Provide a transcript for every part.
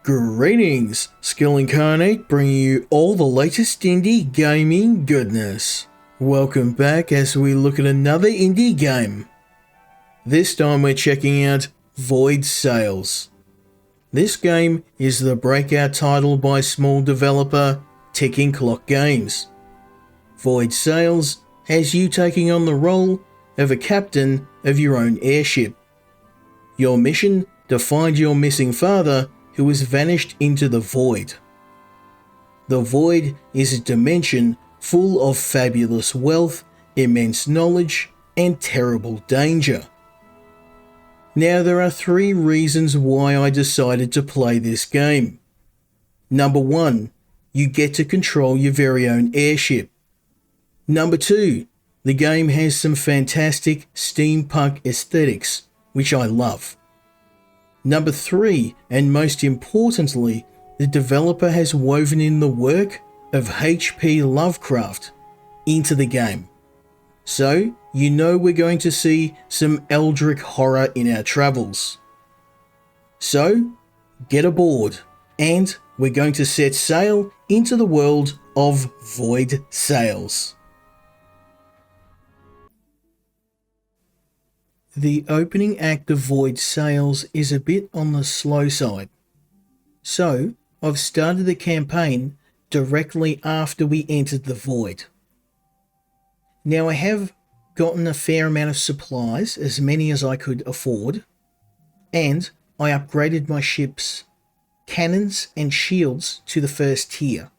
Greetings, Skill Incarnate bringing you all the latest indie gaming goodness. Welcome back as we look at another indie game. This time we're checking out Void Sails. This game is the breakout title by small developer Ticking Clock Games. Void Sails has you taking on the role of a captain of your own airship. Your mission: to find your missing father who has vanished into the void. The void is a dimension full of fabulous wealth, immense knowledge, and terrible danger. Now there are 3 reasons why I decided to play this game. Number 1, you get to control your very own airship. Number 2, the game has some fantastic steampunk aesthetics, which I love. Number 3, and most importantly, the developer has woven in the work of H.P. Lovecraft into the game. So, you know we're going to see some Eldritch Horror in our travels. So, get aboard, and we're going to set sail into the world of Void Sails. The opening act of Void Sails is a bit on the slow side. So, I've started the campaign directly after we entered the void. Now I have gotten a fair amount of supplies, as many as I could afford, and I upgraded my ship's cannons and shields to the first tier,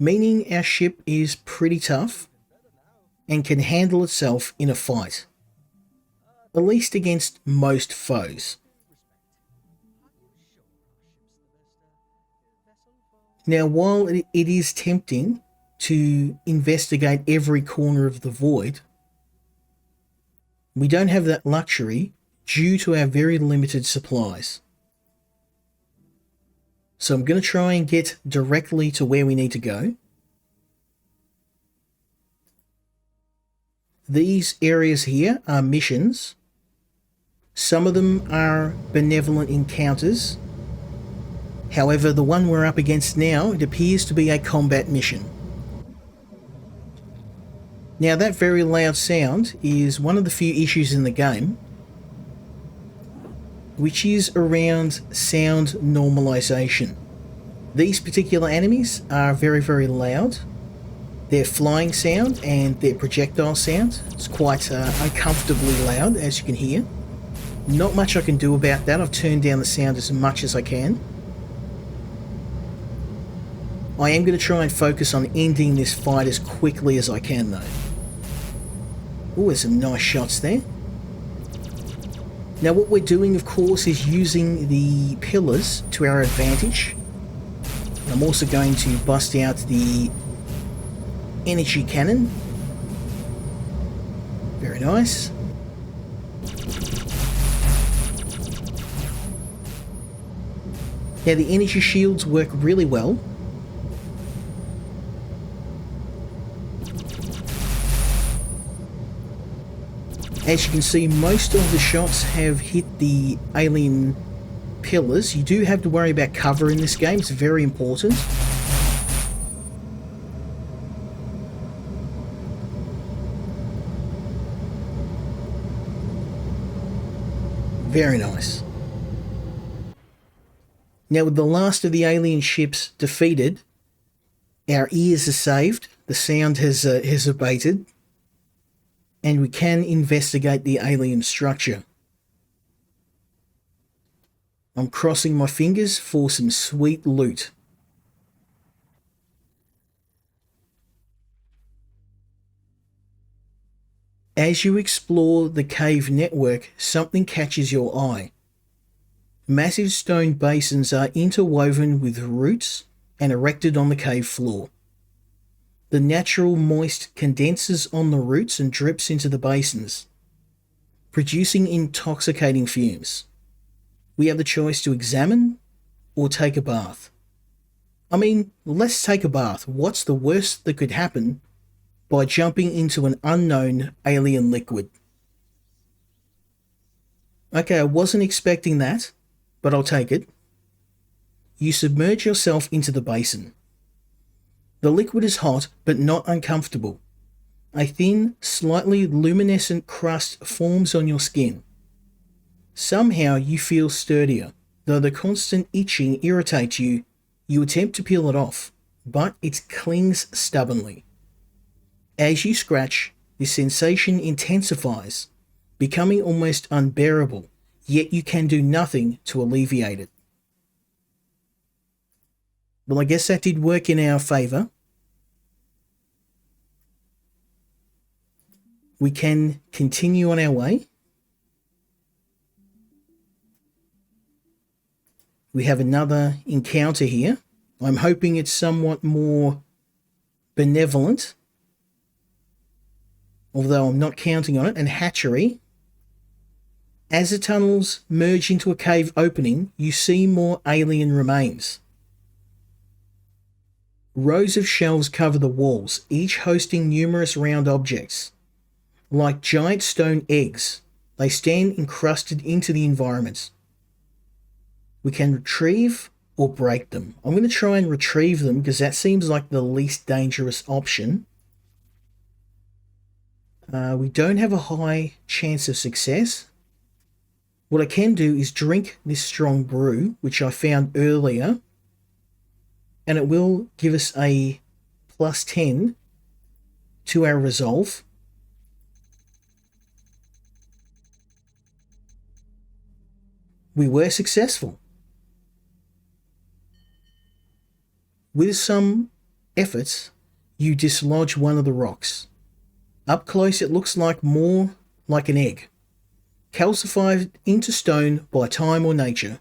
meaning our ship is pretty tough and can handle itself in a fight. At least against most foes. Now, while it is tempting to investigate every corner of the void, we don't have that luxury due to our very limited supplies. So I'm going to try and get directly to where we need to go. These areas here are missions. Some of them are benevolent encounters. However, the one we're up against now, it appears to be a combat mission. Now that very loud sound is one of the few issues in the game, which is around sound normalization. These particular enemies are very, very loud. Their flying sound and their projectile sound is quite uncomfortably loud, as you can hear. Not much I can do about that. I've turned down the sound as much as I can. I am going to try and focus on ending this fight as quickly as I can, though. Oh, there's some nice shots there. Now what we're doing, of course, is using the pillars to our advantage. I'm also going to bust out the energy cannon. Very nice. Now the energy shields work really well. As you can see, most of the shots have hit the alien pillars. You do have to worry about cover in this game, it's very important. Very nice. Now with the last of the alien ships defeated, our ears are saved, the sound has abated, and we can investigate the alien structure. I'm crossing my fingers for some sweet loot. As you explore the cave network, something catches your eye. Massive stone basins are interwoven with roots and erected on the cave floor. The natural moist condenses on the roots and drips into the basins, producing intoxicating fumes. We have the choice to examine or take a bath. I mean, let's take a bath. What's the worst that could happen by jumping into an unknown alien liquid? Okay, I wasn't expecting that, but I'll take it. You submerge yourself into the basin. The liquid is hot, but not uncomfortable. A thin, slightly luminescent crust forms on your skin. Somehow you feel sturdier. Though the constant itching irritates you, you attempt to peel it off, but it clings stubbornly. As you scratch, the sensation intensifies, becoming almost unbearable, yet you can do nothing to alleviate it. Well, I guess that did work in our favour. We can continue on our way. We have another encounter here. I'm hoping it's somewhat more benevolent, although I'm not counting on it. And hatchery. As the tunnels merge into a cave opening, you see more alien remains. Rows of shelves cover the walls, each hosting numerous round objects. Like giant stone eggs, they stand encrusted into the environment. We can retrieve or break them. I'm going to try and retrieve them because that seems like the least dangerous option. We don't have a high chance of success. What I can do is drink this strong brew, which I found earlier, and it will give us a +10 to our resolve. We were successful. With some efforts, you dislodge one of the rocks. Up close, it looks like more like an egg, calcified into stone by time or nature.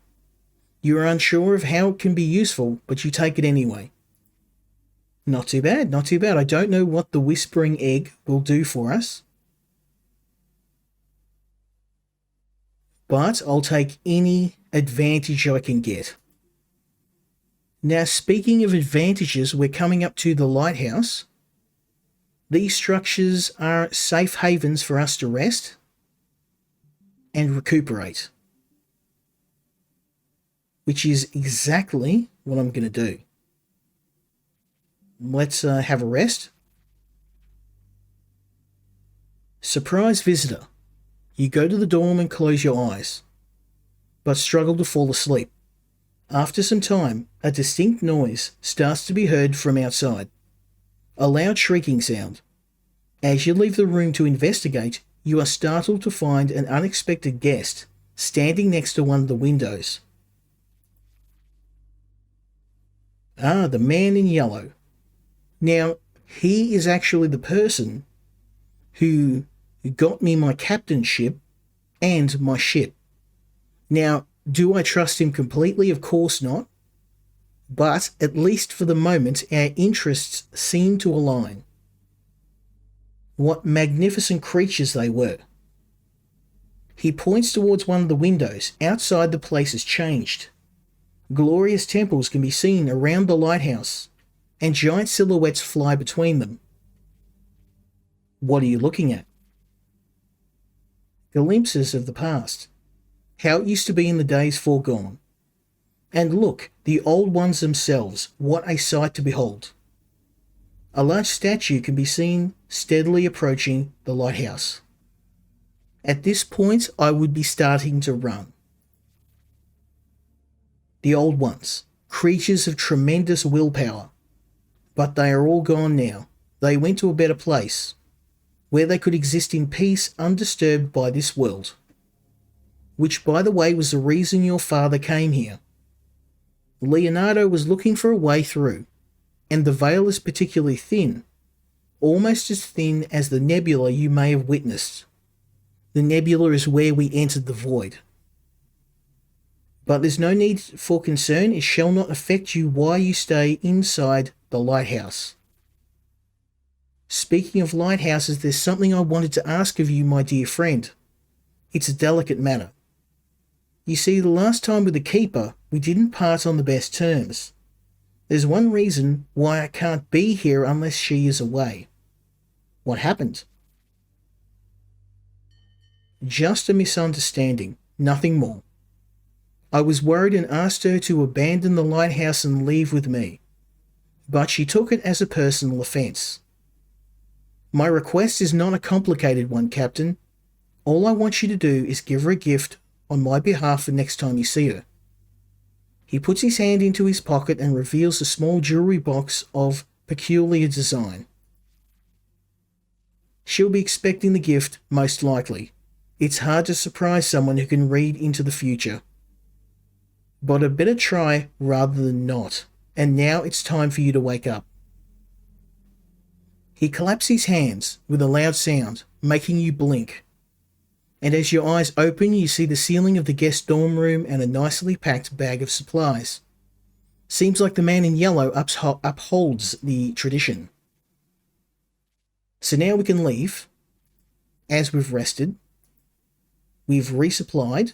You are unsure of how it can be useful, but you take it anyway. Not too bad, not too bad. I don't know what the whispering egg will do for us, but I'll take any advantage I can get. Now, speaking of advantages, we're coming up to the lighthouse. These structures are safe havens for us to rest and recuperate, which is exactly what I'm going to do. Let's have a rest. Surprise visitor. You go to the dorm and close your eyes, but struggle to fall asleep. After some time, a distinct noise starts to be heard from outside. A loud shrieking sound. As you leave the room to investigate, you are startled to find an unexpected guest standing next to one of the windows. Ah, the man in yellow. Now, he is actually the person who got me my captainship and my ship. Now, do I trust him completely? Of course not. But, at least for the moment, our interests seem to align. What magnificent creatures they were. He points towards one of the windows. Outside, the place has changed. Glorious temples can be seen around the lighthouse, and giant silhouettes fly between them. What are you looking at? Glimpses of the past. How it used to be in the days foregone. And look, the old ones themselves, what a sight to behold. A large statue can be seen steadily approaching the lighthouse. At this point, I would be starting to run. The old ones, creatures of tremendous willpower. But they are all gone now. They went to a better place, where they could exist in peace undisturbed by this world. Which, by the way, was the reason your father came here. Leonardo was looking for a way through, and the veil is particularly thin, almost as thin as the nebula you may have witnessed. The nebula is where we entered the void. But there's no need for concern. It shall not affect you while you stay inside the lighthouse. Speaking of lighthouses, there's something I wanted to ask of you, my dear friend. It's a delicate matter. You see, the last time with the Keeper, we didn't part on the best terms. There's one reason why I can't be here unless she is away. What happened? Just a misunderstanding, nothing more. I was worried and asked her to abandon the lighthouse and leave with me, but she took it as a personal offence. My request is not a complicated one, Captain. All I want you to do is give her a gift on my behalf the next time you see her. He puts his hand into his pocket and reveals a small jewellery box of peculiar design. She'll be expecting the gift, most likely. It's hard to surprise someone who can read into the future. But a better try rather than not, and now it's time for you to wake up. He claps his hands with a loud sound, making you blink. And as your eyes open, you see the ceiling of the guest dorm room and a nicely packed bag of supplies. Seems like the man in yellow upholds the tradition. So now we can leave. As we've rested, we've resupplied.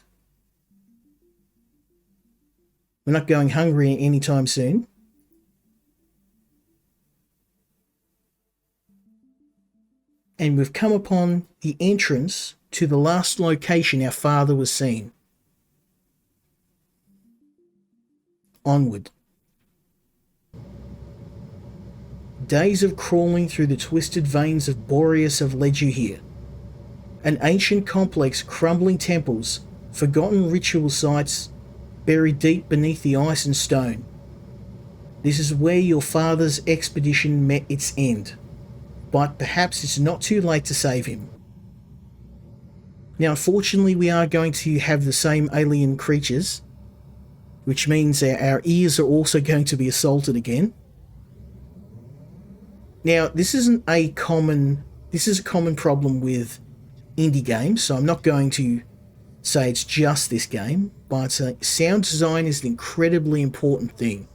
We're not going hungry anytime soon. And we've come upon the entrance to the last location our father was seen. Onward. Days of crawling through the twisted veins of Boreas have led you here. An ancient complex, crumbling temples, forgotten ritual sites, buried deep beneath the ice and stone. This is where your father's expedition met its end, but perhaps it's not too late to save him. Now, unfortunately, we are going to have the same alien creatures, which means our ears are also going to be assaulted again. Now, this is a common problem with indie games, so I'm not going to say it's just this game, but sound design is an incredibly important thing,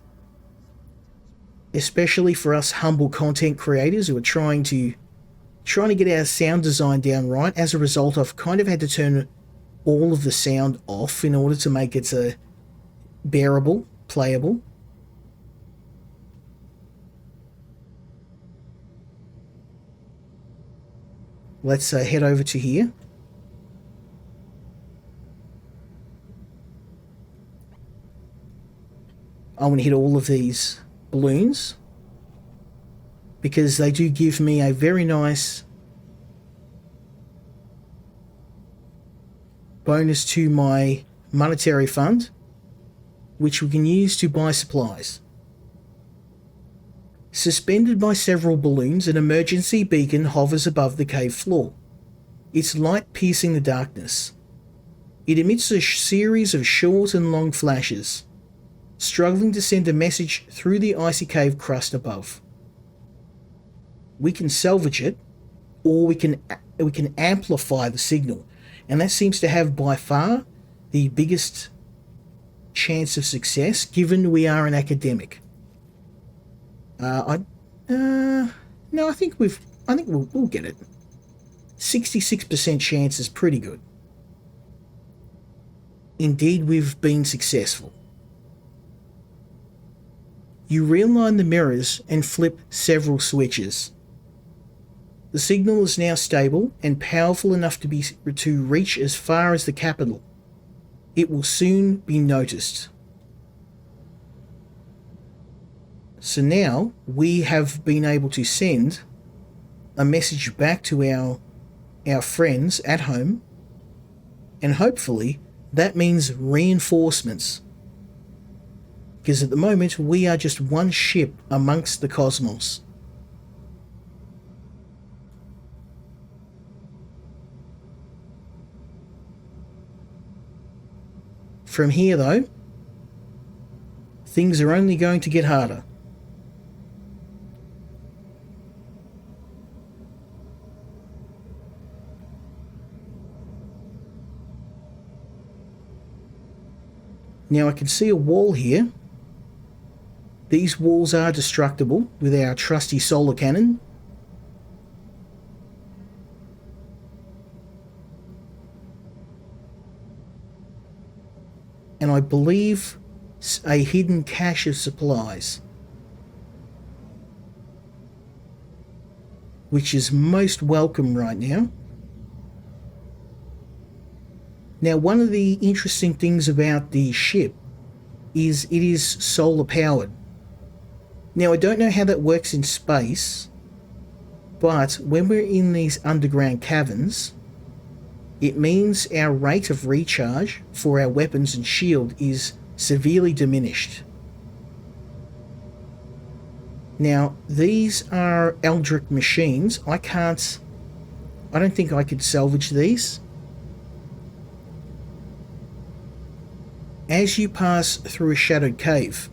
especially for us humble content creators who are trying to get our sound design down right. As a result, I've kind of had to turn all of the sound off in order to make it bearable, playable. Let's head over to here. I want to hit all of these balloons because they do give me a very nice bonus to my monetary fund, which we can use to buy supplies. Suspended by several balloons, an emergency beacon hovers above the cave floor, its light piercing the darkness. It emits a series of short and long flashes, struggling to send a message through the icy cave crust above. We can salvage it, or we can amplify the signal, and that seems to have by far the biggest chance of success, given we are an academic. No, I think we'll get it. 66% chance is pretty good. Indeed, we've been successful. You realign the mirrors and flip several switches. The signal is now stable and powerful enough to reach as far as the capital. It will soon be noticed. So now we have been able to send a message back to our friends at home, and hopefully that means reinforcements. Because at the moment we are just one ship amongst the cosmos. From here though, things are only going to get harder. Now I can see a wall here. These walls are destructible with our trusty solar cannon. And I believe a hidden cache of supplies, which is most welcome right now. Now, one of the interesting things about the ship is it is solar powered. Now, I don't know how that works in space, but when we're in these underground caverns, it means our rate of recharge for our weapons and shield is severely diminished. Now, these are Eldritch machines. I don't think I could salvage these. As you pass through a shadowed cave,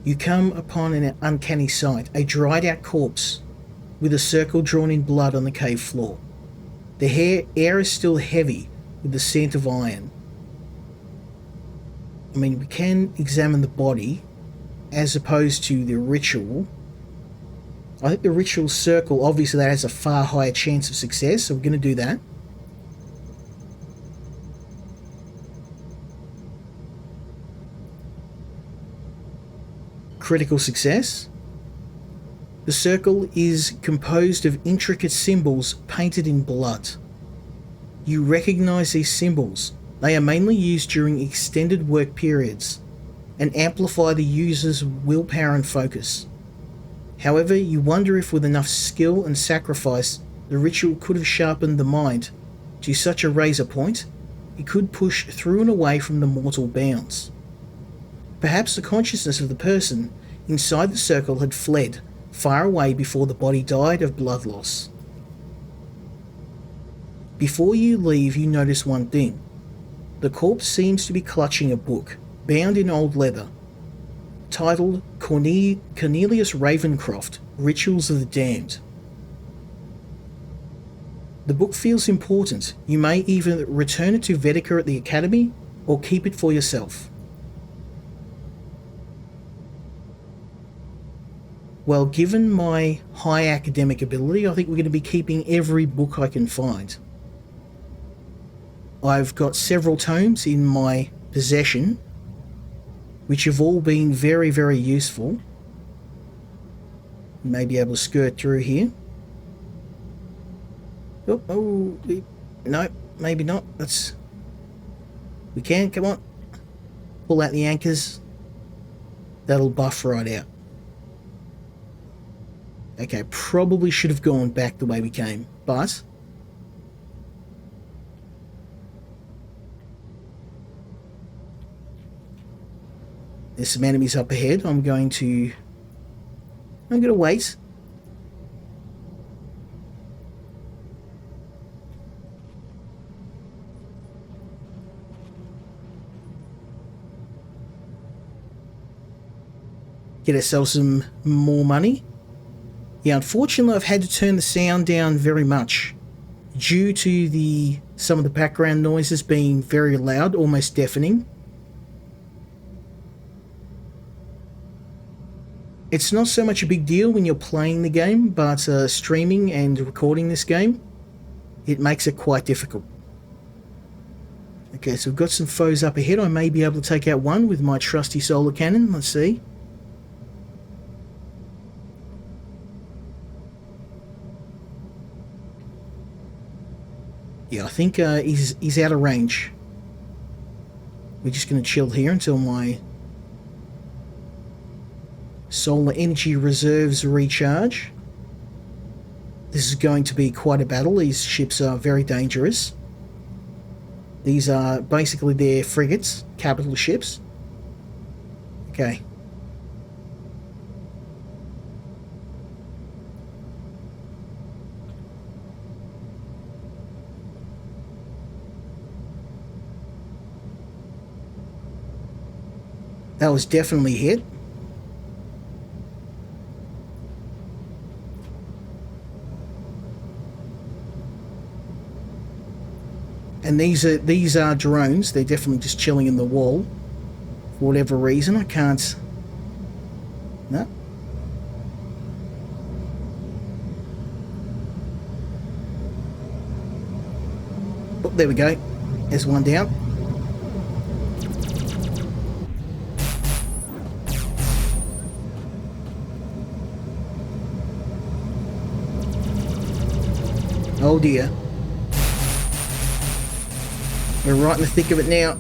you come upon an uncanny sight, a dried out corpse with a circle drawn in blood on the cave floor. The air is still heavy with the scent of iron. I mean, we can examine the body as opposed to the ritual. I think the ritual circle, obviously that has a far higher chance of success, so we're going to do that. Critical success. The circle is composed of intricate symbols painted in blood. You recognize these symbols. They are mainly used during extended work periods and amplify the user's willpower and focus. However, you wonder if with enough skill and sacrifice, the ritual could have sharpened the mind to such a razor point, it could push through and away from the mortal bounds. Perhaps the consciousness of the person inside the circle had fled far away before the body died of blood loss. Before you leave, you notice one thing. The corpse seems to be clutching a book, bound in old leather, titled Cornelius Ravencroft, Rituals of the Damned. The book feels important. You may either return it to Vedica at the Academy or keep it for yourself. Well, given my high academic ability, I think we're going to be keeping every book I can find. I've got several tomes in my possession, which have all been very, very useful. You may be able to skirt through here. No, maybe not. We can, come on. Pull out the anchors. That'll buff right out. Okay, probably should have gone back the way we came, but there's some enemies up ahead. I'm going to wait. Get ourselves some more money. Yeah, unfortunately I've had to turn the sound down very much due to some of the background noises being very loud, almost deafening. It's not so much a big deal when you're playing the game, but streaming and recording this game, it makes it quite difficult. Okay, so we've got some foes up ahead. I may be able to take out one with my trusty solar cannon. Let's see. Yeah, I think he's out of range. We're just going to chill here until my solar energy reserves recharge. This is going to be quite a battle. These ships are very dangerous. These are basically their frigates, capital ships. Okay. That was definitely hit. And these are drones. They're definitely just chilling in the wall. For whatever reason, I can't... No. Oh, there we go. There's one down. Oh dear. We're right in the thick of it now.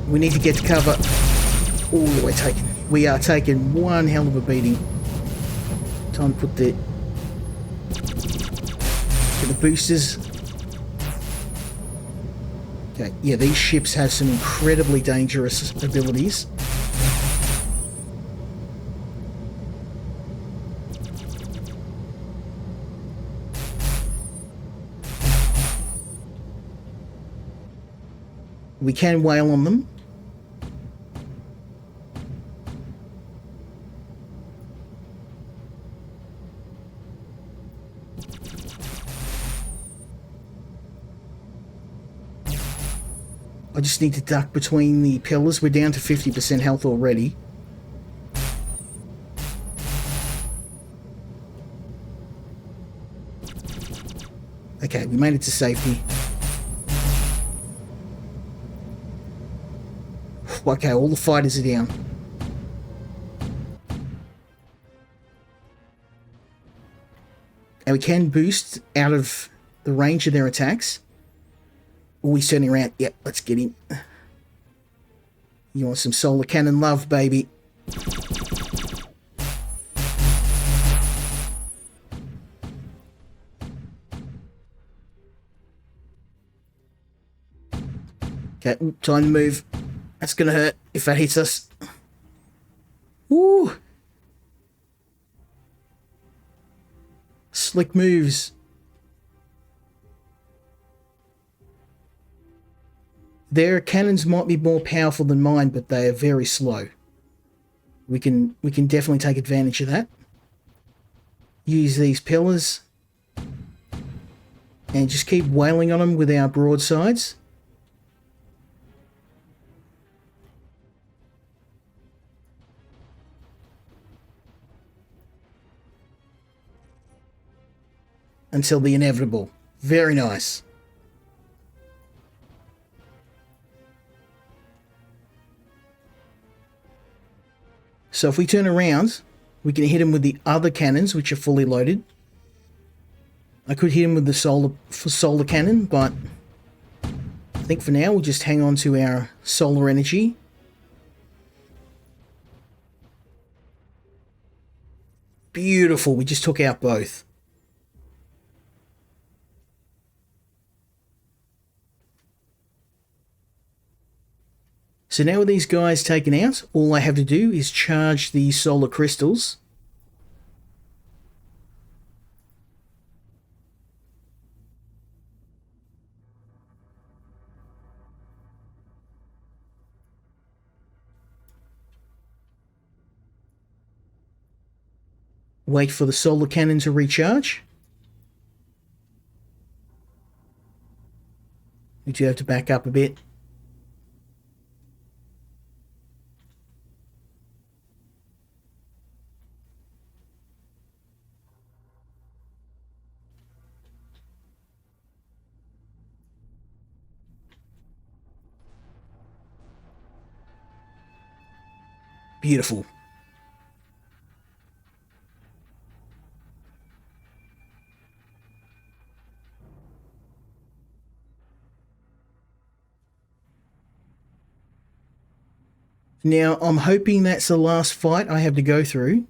We need to get to cover. Oh, we are taking one hell of a beating. Time to put the boosters. Okay, yeah, these ships have some incredibly dangerous abilities. We can wail on them. I just need to duck between the pillars. We're down to 50% health already. Okay, we made it to safety. Okay, all the fighters are down. And we can boost out of the range of their attacks. Oh, he's turning around. Yep, let's get him. You want some solar cannon love, baby. Okay, time to move. That's gonna hurt if that hits us. Woo! Slick moves. Their cannons might be more powerful than mine, but they are very slow. We can definitely take advantage of that. Use these pillars. And just keep wailing on them with our broadsides. Until the inevitable. Very nice. So if we turn around, we can hit him with the other cannons, which are fully loaded. I could hit him with the solar cannon, but I think for now we'll just hang on to our solar energy. Beautiful, we just took out both. So now with these guys taken out, all I have to do is charge the solar crystals. Wait for the solar cannon to recharge. We do have to back up a bit. Beautiful. Now, I'm hoping that's the last fight I have to go through,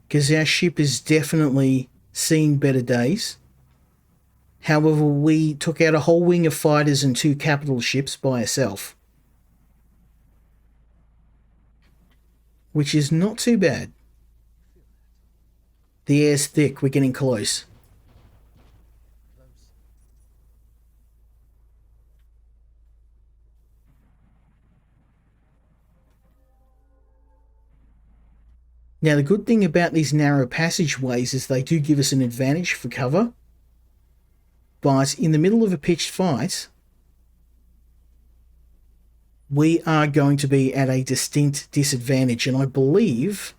because our ship has definitely seen better days. However, we took out a whole wing of fighters and 2 capital ships by itself, which is not too bad. The air's thick, we're getting close. Now, the good thing about these narrow passageways is they do give us an advantage for cover. But in the middle of a pitched fight, we are going to be at a distinct disadvantage. And I believe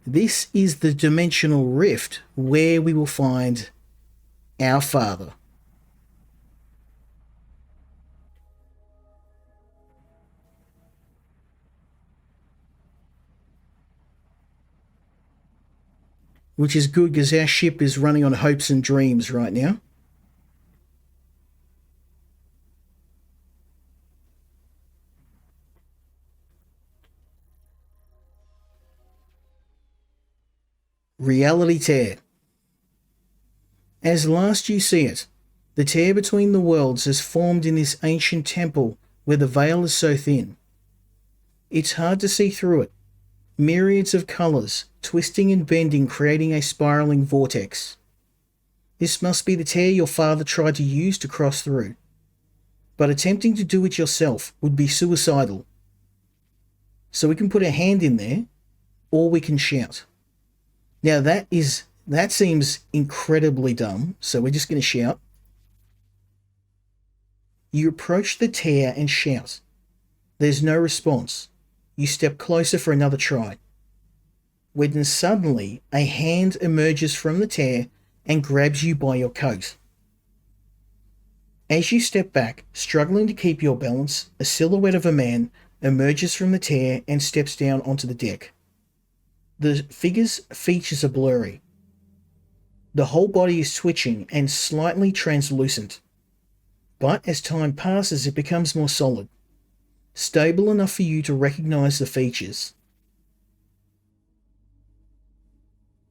this is the dimensional rift where we will find our father. which is good because our ship is running on hopes and dreams right now. Reality tear. As last you see it, the tear between the worlds has formed in this ancient temple where the veil is so thin. It's hard to see through it. Myriads of colours, twisting and bending, creating a spiralling vortex. This must be the tear your father tried to use to cross through. But attempting to do it yourself would be suicidal. So we can put a hand in there, or we can shout. Now that seems incredibly dumb, so we're just going to shout. You approach the tear and shout. There's no response. You step closer for another try. When suddenly a hand emerges from the tear and grabs you by your coat. As you step back, struggling to keep your balance, a silhouette of a man emerges from the tear and steps down onto the deck. The figure's features are blurry. The whole body is twitching and slightly translucent. But as time passes, it becomes more solid, stable enough for you to recognize the features.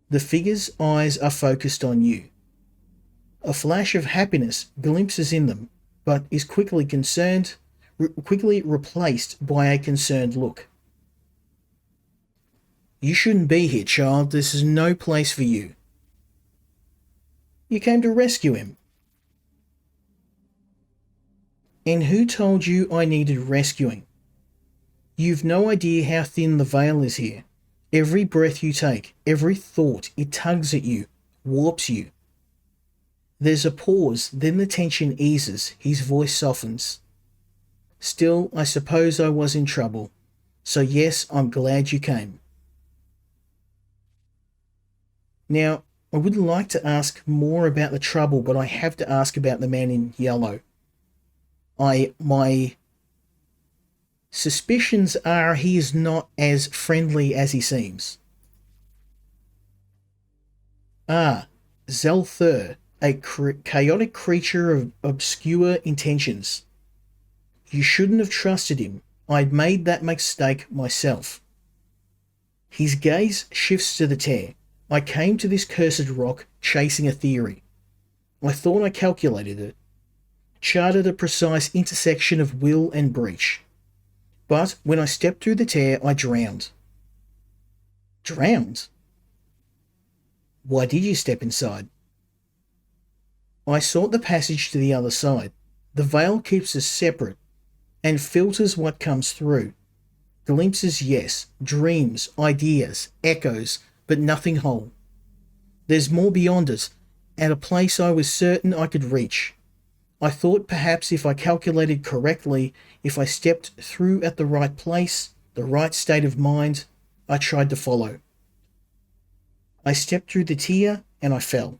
The figure's eyes are focused on you. A flash of happiness glimpses in them, but is quickly replaced by a concerned look. You shouldn't be here, child. This is no place for you. You came to rescue him. And who told you I needed rescuing? You've no idea how thin the veil is here. Every breath you take, every thought, it tugs at you, warps you. There's a pause, then the tension eases, his voice softens. Still, I suppose I was in trouble. So yes, I'm glad you came. Now, I would like to ask more about the trouble, but I have to ask about the man in yellow. My suspicions are he is not as friendly as he seems. Zelthur, a chaotic creature of obscure intentions. You shouldn't have trusted him. I'd made that mistake myself. His gaze shifts to the tear. I came to this cursed rock chasing a theory. I thought I calculated it, charted a precise intersection of will and breach. But when I stepped through the tear, I drowned. Drowned? Why did you step inside? I sought the passage to the other side. The veil keeps us separate and filters what comes through. Glimpses, yes. Dreams, ideas, echoes, but nothing whole. There's more beyond it, at a place I was certain I could reach. I thought perhaps if I calculated correctly, if I stepped through at the right place, the right state of mind, I tried to follow. I stepped through the tear and I fell.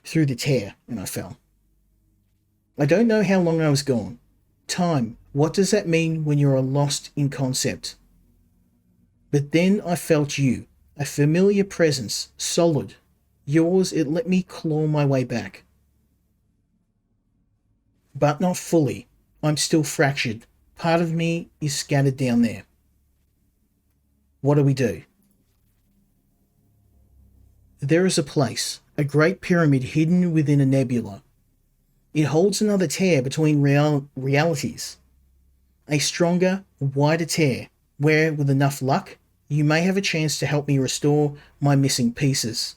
Through the tear and I fell. I don't know how long I was gone. Time, what does that mean when you're lost in concept? But then I felt you, a familiar presence, solid. Yours, it let me claw my way back. But not fully. I'm still fractured. Part of me is scattered down there. What do we do? There is a place, a great pyramid hidden within a nebula. It holds another tear between realities. A stronger, wider tear, where, with enough luck, you may have a chance to help me restore my missing pieces.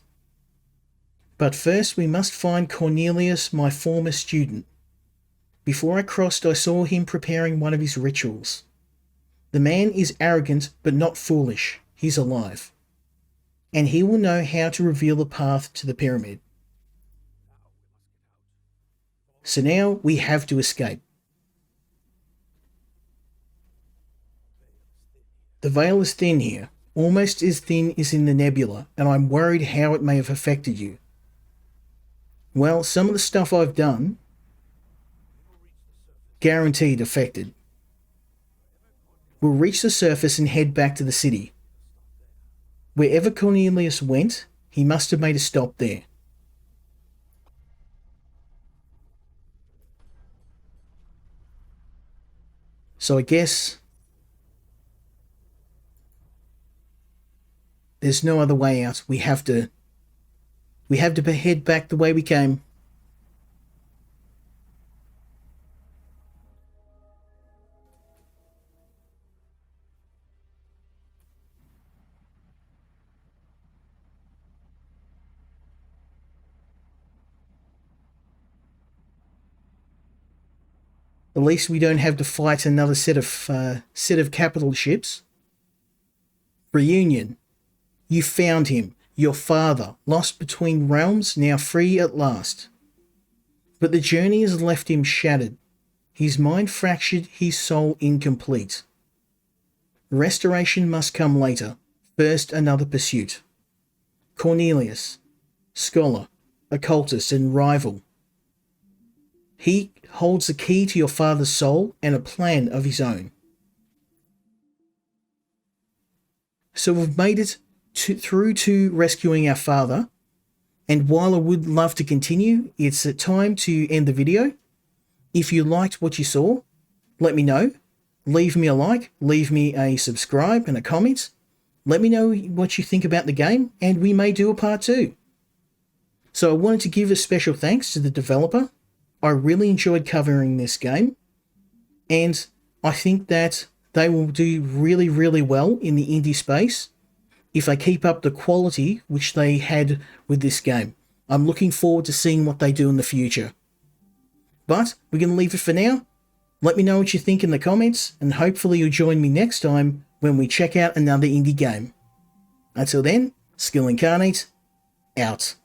But first we must find Cornelius, my former student. Before I crossed, I saw him preparing one of his rituals. The man is arrogant, but not foolish. He's alive. And he will know how to reveal the path to the pyramid. So now we have to escape. The veil is thin here, almost as thin as in the nebula, and I'm worried how it may have affected you. Well, some of the stuff I've done, guaranteed affected. We'll reach the surface and head back to the city. Wherever Cornelius went, he must have made a stop there. So I guess there's no other way out. We have to head back the way we came. At least we don't have to fight another set of capital ships. Reunion. You found him, your father, lost between realms, now free at last. But the journey has left him shattered, his mind fractured, his soul incomplete. Restoration must come later, first another pursuit. Cornelius, scholar, occultist and rival. He holds the key to your father's soul and a plan of his own. So we've made it through to rescuing our father, and while I would love to continue, it's time to end the video. If you liked what you saw, let me know. Leave me a like, leave me a subscribe and a comment. Let me know what you think about the game, and we may do a part 2. So I wanted to give a special thanks to the developer. I really enjoyed covering this game, and I think that they will do really, really well in the indie space if they keep up the quality which they had with this game. I'm looking forward to seeing what they do in the future. But we're going to leave it for now. Let me know what you think in the comments, and hopefully you'll join me next time when we check out another indie game. Until then, Skill Incarnate, out.